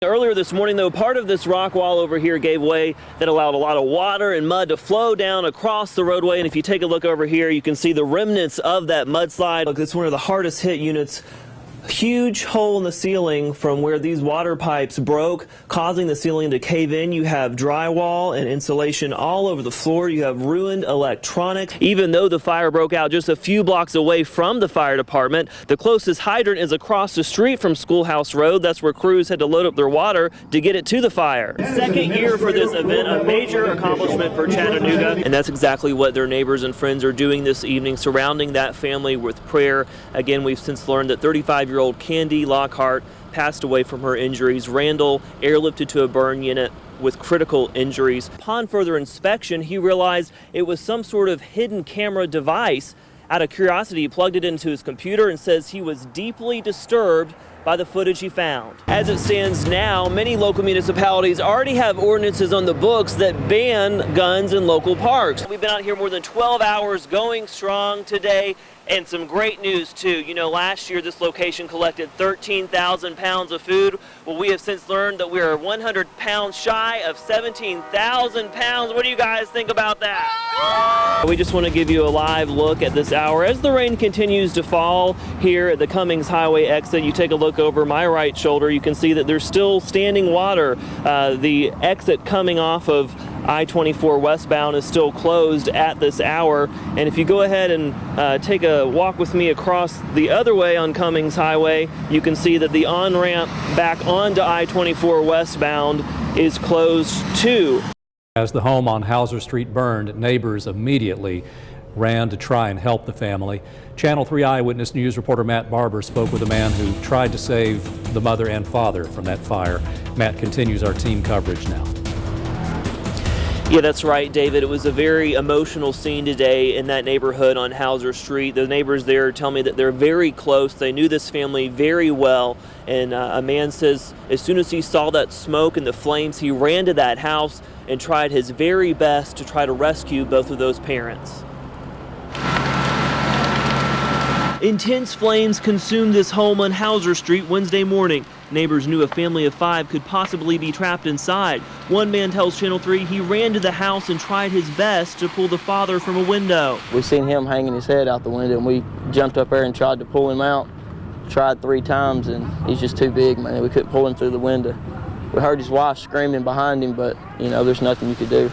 Earlier this morning, though, part of this rock wall over here gave way that allowed a lot of water and mud to flow down across the roadway. And if you take a look over here, you can see the remnants of that mudslide. Look, it's one of the hardest hit units. Huge hole in the ceiling from where these water pipes broke, causing the ceiling to cave in. You have drywall and insulation all over the floor. You have ruined electronics. Even though the fire broke out just a few blocks away from the fire department, the closest hydrant is across the street from Schoolhouse Road. That's where crews had to load up their water to get it to the fire. Second year for this event, a major accomplishment for Chattanooga. And that's exactly what their neighbors and friends are doing this evening, surrounding that family with prayer. Again, we've since learned that 35-year-old Candy Lockhart passed away from her injuries. Randall airlifted to a burn unit with critical injuries. Upon further inspection, he realized it was some sort of hidden camera device. Out of curiosity, he plugged it into his computer and says he was deeply disturbed by the footage he found. As it stands now, many local municipalities already have ordinances on the books that ban guns in local parks. We've been out here more than 12 hours, going strong today, and some great news too. You know, last year this location collected 13,000 pounds of food. Well, we have since learned that we are 100 pounds shy of 17,000 pounds. What do you guys think about that? We just want to give you a live look at this hour as the rain continues to fall here at the Cummings Highway exit. You take a look over my right shoulder, you can see that there's still standing water. The exit coming off of I-24 westbound is still closed at this hour. And if you go ahead and take a walk with me across the other way on Cummings Highway, you can see that the on-ramp back onto I-24 westbound is closed too. As the home on Hauser Street burned, neighbors immediately ran to try and help the family. Channel 3 Eyewitness News reporter Matt Barbour spoke with a man who tried to save the mother and father from that fire. Matt continues our team coverage now. Yeah, that's right, David. It was a very emotional scene today in that neighborhood on Hauser Street. The neighbors there tell me that they're very close. They knew this family very well. And a man says as soon as he saw that smoke and the flames, he ran to that house and tried his very best to try to rescue both of those parents. Intense flames consumed this home on Hauser Street Wednesday morning. Neighbors knew a family of 5 could possibly be trapped inside. One man tells Channel 3 he ran to the house and tried his best to pull the father from a window. We seen him hanging his head out the window, and we jumped up there and tried to pull him out. Tried 3 times, and he's just too big, man. We couldn't pull him through the window. We heard his wife screaming behind him, but, you know, there's nothing you could do.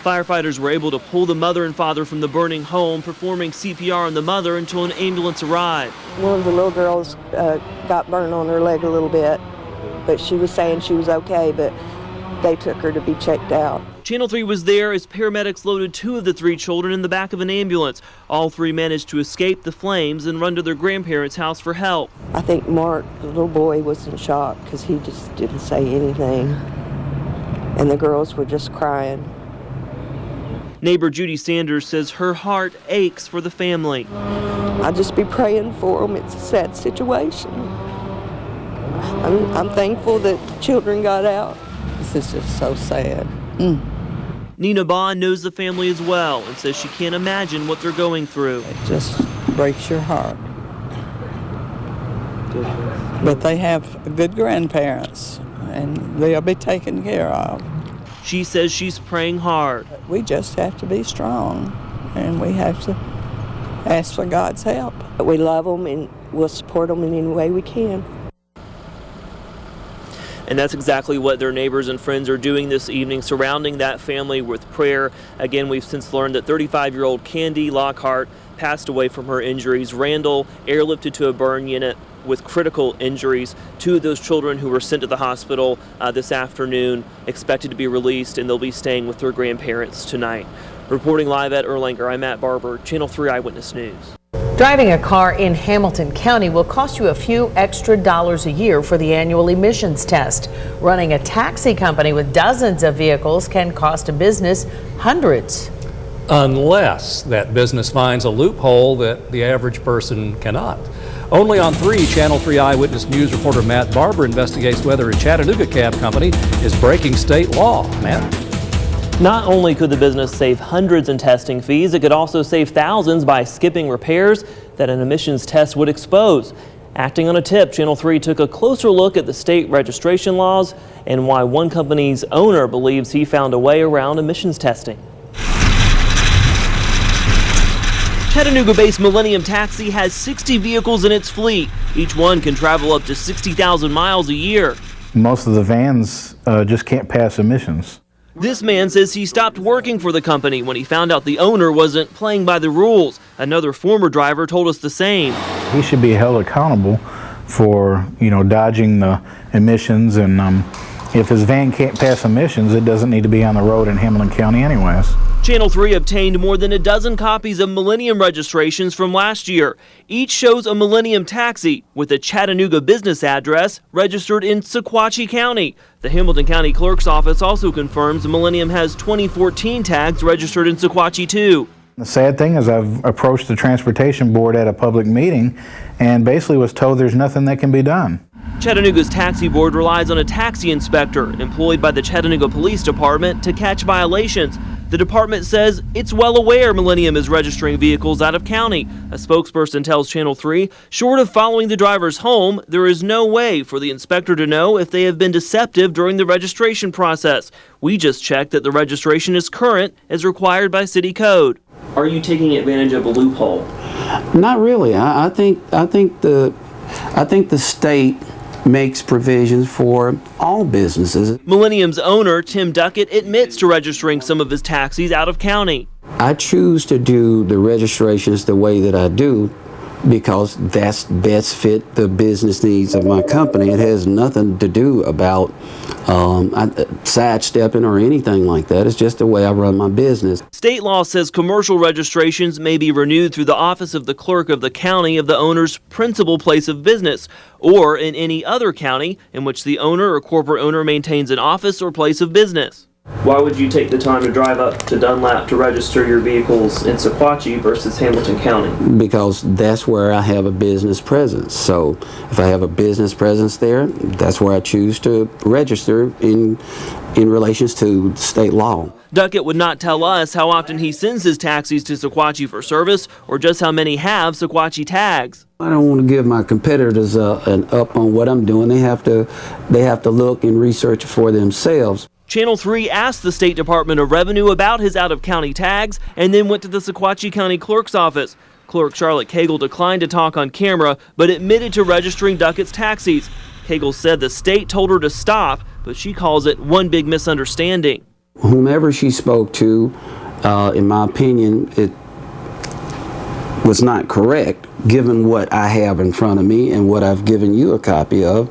Firefighters were able to pull the mother and father from the burning home, performing CPR on the mother until an ambulance arrived. One of the little girls got burned on her leg a little bit, but she was saying she was okay, but they took her to be checked out. Channel 3 was there as paramedics loaded 2 of the 3 children in the back of an ambulance. All 3 managed to escape the flames and run to their grandparents' house for help. I think Mark, the little boy, was in shock because he just didn't say anything, and the girls were just crying. Neighbor Judy Sanders says her heart aches for the family. I'll just be praying for them. It's a sad situation. I'm thankful that the children got out. This is just so sad. Nina Bond knows the family as well and says she can't imagine what they're going through. It just breaks your heart. But they have good grandparents, and they'll be taken care of. She says she's praying hard. We just have to be strong, and we have to ask for God's help. We love them, and we'll support them in any way we can. And that's exactly what their neighbors and friends are doing this evening, surrounding that family with prayer. Again, we've since learned that 35-year-old Candy Lockhart passed away from her injuries. Randall airlifted to a burn unit with critical injuries. 2 of those children who were sent to the hospital this afternoon expected to be released, and they'll be staying with their grandparents tonight. Reporting live at Erlanger, I'm Matt Barbour, Channel 3 Eyewitness News. Driving a car in Hamilton County will cost you a few extra dollars a year for the annual emissions test. Running a taxi company with dozens of vehicles can cost a business hundreds. Unless that business finds a loophole that the average person cannot. Only on 3, Channel 3 Eyewitness News reporter Matt Barbour investigates whether a Chattanooga cab company is breaking state law. Matt? Not only could the business save hundreds in testing fees, it could also save thousands by skipping repairs that an emissions test would expose. Acting on a tip, Channel 3 took a closer look at the state registration laws and why one company's owner believes he found a way around emissions testing. Chattanooga-based Millennium Taxi has 60 vehicles in its fleet. Each one can travel up to 60,000 miles a year. Most of the vans just can't pass emissions. This man says he stopped working for the company when he found out the owner wasn't playing by the rules. Another former driver told us the same. He should be held accountable for, dodging the emissions, and if his van can't pass emissions, it doesn't need to be on the road in Hamilton County anyways. Channel 3 obtained more than a dozen copies of Millennium registrations from last year. Each shows a Millennium Taxi with a Chattanooga business address registered in Sequatchie County. The Hamilton County Clerk's Office also confirms Millennium has 2014 tags registered in Sequatchie too. The sad thing is I've approached the Transportation Board at a public meeting and basically was told there's nothing that can be done. Chattanooga's taxi board relies on a taxi inspector employed by the Chattanooga Police Department to catch violations. The department says it's well aware Millennium is registering vehicles out of county. A spokesperson tells Channel 3, short of following the drivers home, there is no way for the inspector to know if they have been deceptive during the registration process. We just checked that the registration is current as required by city code. Are you taking advantage of a loophole? Not really. I think the state makes provisions for all businesses. Millennium's owner, Tim Duckett, admits to registering some of his taxis out of county. I choose to do the registrations the way that I do because that's best fit the business needs of my company. It has nothing to do about sidestepping or anything like that. It's just the way I run my business. State law says commercial registrations may be renewed through the office of the clerk of the county of the owner's principal place of business, or in any other county in which the owner or corporate owner maintains an office or place of business. Why would you take the time to drive up to Dunlap to register your vehicles in Sequatchie versus Hamilton County? Because that's where I have a business presence. So if I have a business presence there, that's where I choose to register in relations to state law. Duckett would not tell us how often he sends his taxis to Sequatchie for service or just how many have Sequatchie tags. I don't want to give my competitors an up on what I'm doing. They have to look and research for themselves. Channel 3 asked the State Department of Revenue about his out-of-county tags and then went to the Sequatchie County Clerk's office. Clerk Charlotte Cagle declined to talk on camera, but admitted to registering Duckett's taxis. Cagle said the state told her to stop, but she calls it one big misunderstanding. Whomever she spoke to, in my opinion, it was not correct, given what I have in front of me and what I've given you a copy of.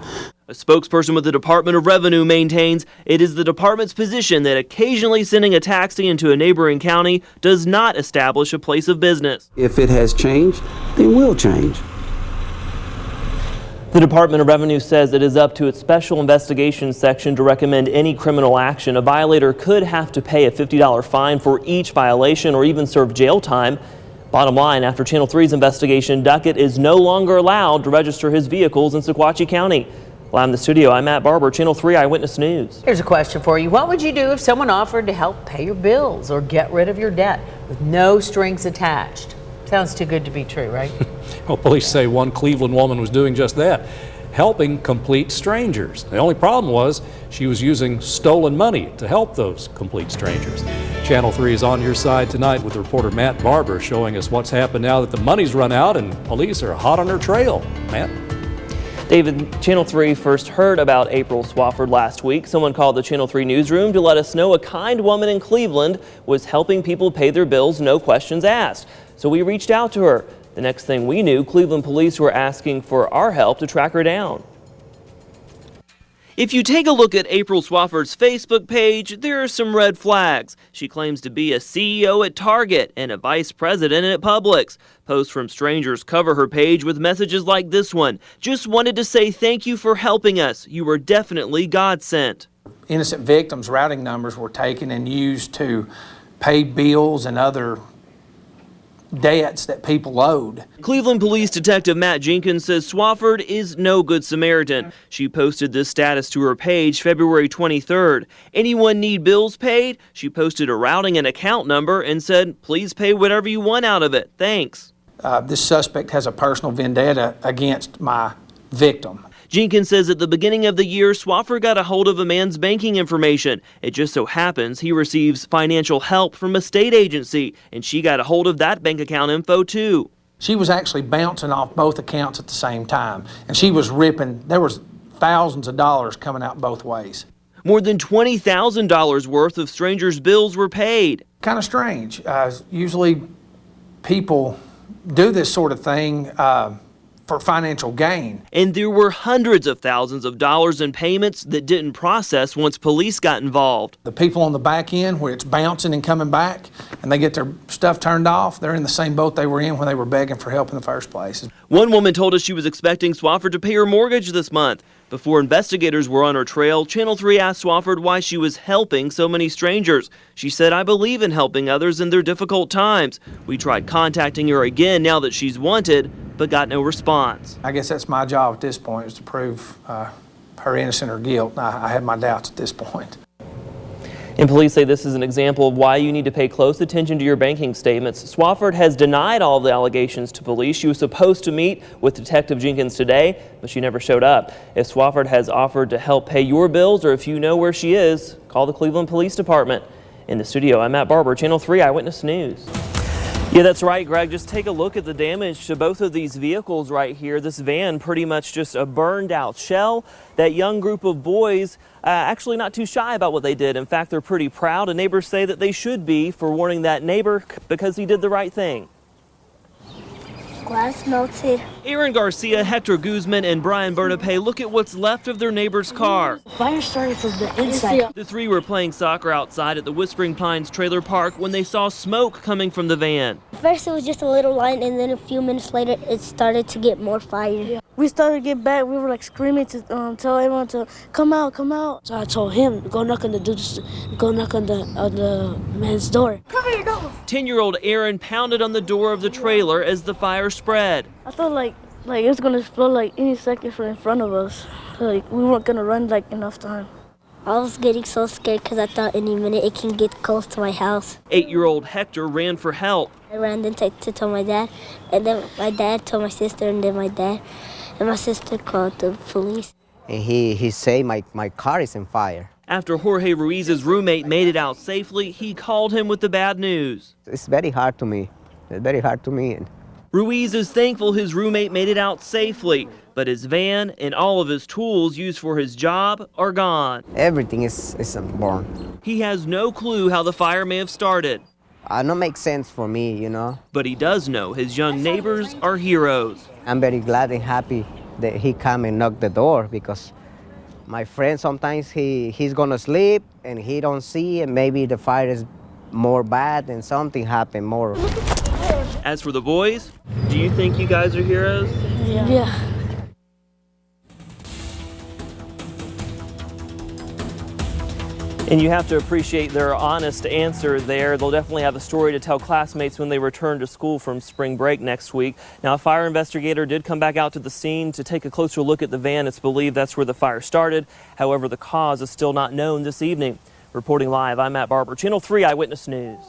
A spokesperson with the Department of Revenue maintains it is the department's position that occasionally sending a taxi into a neighboring county does not establish a place of business. If it has changed, then we'll change. The Department of Revenue says it is up to its Special Investigations Section to recommend any criminal action. A violator could have to pay a $50 fine for each violation or even serve jail time. Bottom line, after Channel 3's investigation, Duckett is no longer allowed to register his vehicles in Sequatchie County. Live in the studio, I'm Matt Barbour, Channel 3 Eyewitness News. Here's a question for you. What would you do if someone offered to help pay your bills or get rid of your debt with no strings attached? Sounds too good to be true, right? Well, police say one Cleveland woman was doing just that, helping complete strangers. The only problem was she was using stolen money to help those complete strangers. Channel 3 is on your side tonight with reporter Matt Barbour showing us what's happened now that the money's run out and police are hot on her trail. Matt? David, Channel 3 first heard about April Swafford last week. Someone called the Channel 3 newsroom to let us know a kind woman in Cleveland was helping people pay their bills, no questions asked. So we reached out to her. The next thing we knew, Cleveland police were asking for our help to track her down. If you take a look at April Swafford's Facebook page, there are some red flags. She claims to be a CEO at Target and a vice president at Publix. Posts from strangers cover her page with messages like this one. Just wanted to say thank you for helping us. You were definitely God sent. Innocent victims' routing numbers were taken and used to pay bills and other debts that people owed. Cleveland Police Detective Matt Jenkins says Swafford is no good Samaritan. She posted this status to her page February 23rd. Anyone need bills paid? She posted a routing and account number and said, please pay whatever you want out of it. Thanks. This suspect has a personal vendetta against my victim. Jenkins says at the beginning of the year, Swafford got a hold of a man's banking information. It just so happens he receives financial help from a state agency, and she got a hold of that bank account info too. She was actually bouncing off both accounts at the same time, and she was ripping. There was thousands of dollars coming out both ways. More than $20,000 worth of strangers' bills were paid. Kind of strange. Usually people do this sort of thing for financial gain. And there were hundreds of thousands of dollars in payments that didn't process once police got involved. The people on the back end where it's bouncing and coming back and they get their stuff turned off, they're in the same boat they were in when they were begging for help in the first place. One woman told us she was expecting Swafford to pay her mortgage this month. Before investigators were on her trail, Channel 3 asked Swafford why she was helping so many strangers. She said, "I believe in helping others in their difficult times." We tried contacting her again now that she's wanted, but got no response. I guess that's my job at this point, is to prove her innocent or guilt. I have my doubts at this point. And police say this is an example of why you need to pay close attention to your banking statements. Swafford has denied all of the allegations to police. She was supposed to meet with Detective Jenkins today, but she never showed up. If Swafford has offered to help pay your bills, or if you know where she is, call the Cleveland Police Department. In the studio, I'm Matt Barbour, Channel 3 Eyewitness News. Yeah, that's right, Greg. Just take a look at the damage to both of these vehicles right here. This van, pretty much just a burned out shell. That young group of boys, actually not too shy about what they did. In fact, they're pretty proud, and neighbors say that they should be for warning that neighbor because he did the right thing. Glass melted. Aaron Garcia, Hector Guzman, and Brian Bernape look at what's left of their neighbor's car. Fire started from the inside. The three were playing soccer outside at the Whispering Pines trailer park when they saw smoke coming from the van. First it was just a little line, and then a few minutes later it started to get more fire. We started to get back. We were like screaming to tell everyone to come out, come out. So I told him, go knock on the man's door. Cover your door. 10-year-old Aaron pounded on the door of the trailer as the fire spread. I thought like it was gonna explode like any second in front of us. Like we weren't gonna run like enough time. I was getting so scared because I thought any minute it can get close to my house. 8-year-old Hector ran for help. I ran to tell my dad, and then my dad told my sister, and then my dad and my sister called the police. And he said my car is on fire. After Jorge Ruiz's roommate made it out safely, he called him with the bad news. It's very hard to me. It's very hard to me. Ruiz is thankful his roommate made it out safely, but his van and all of his tools used for his job are gone. Everything is burned. He has no clue how the fire may have started. It don't make sense for me, you know. But he does know his young neighbors are heroes. I'm very glad and happy that he come and knock the door, because my friend sometimes he's gonna sleep and he don't see, and maybe the fire is more bad and something happened more. As for the boys, do you think you guys are heroes? Yeah. And you have to appreciate their honest answer there. They'll definitely have a story to tell classmates when they return to school from spring break next week. Now, a fire investigator did come back out to the scene to take a closer look at the van. It's believed that's where the fire started. However, the cause is still not known this evening. Reporting live, I'm Matt Barbour, Channel 3 Eyewitness News.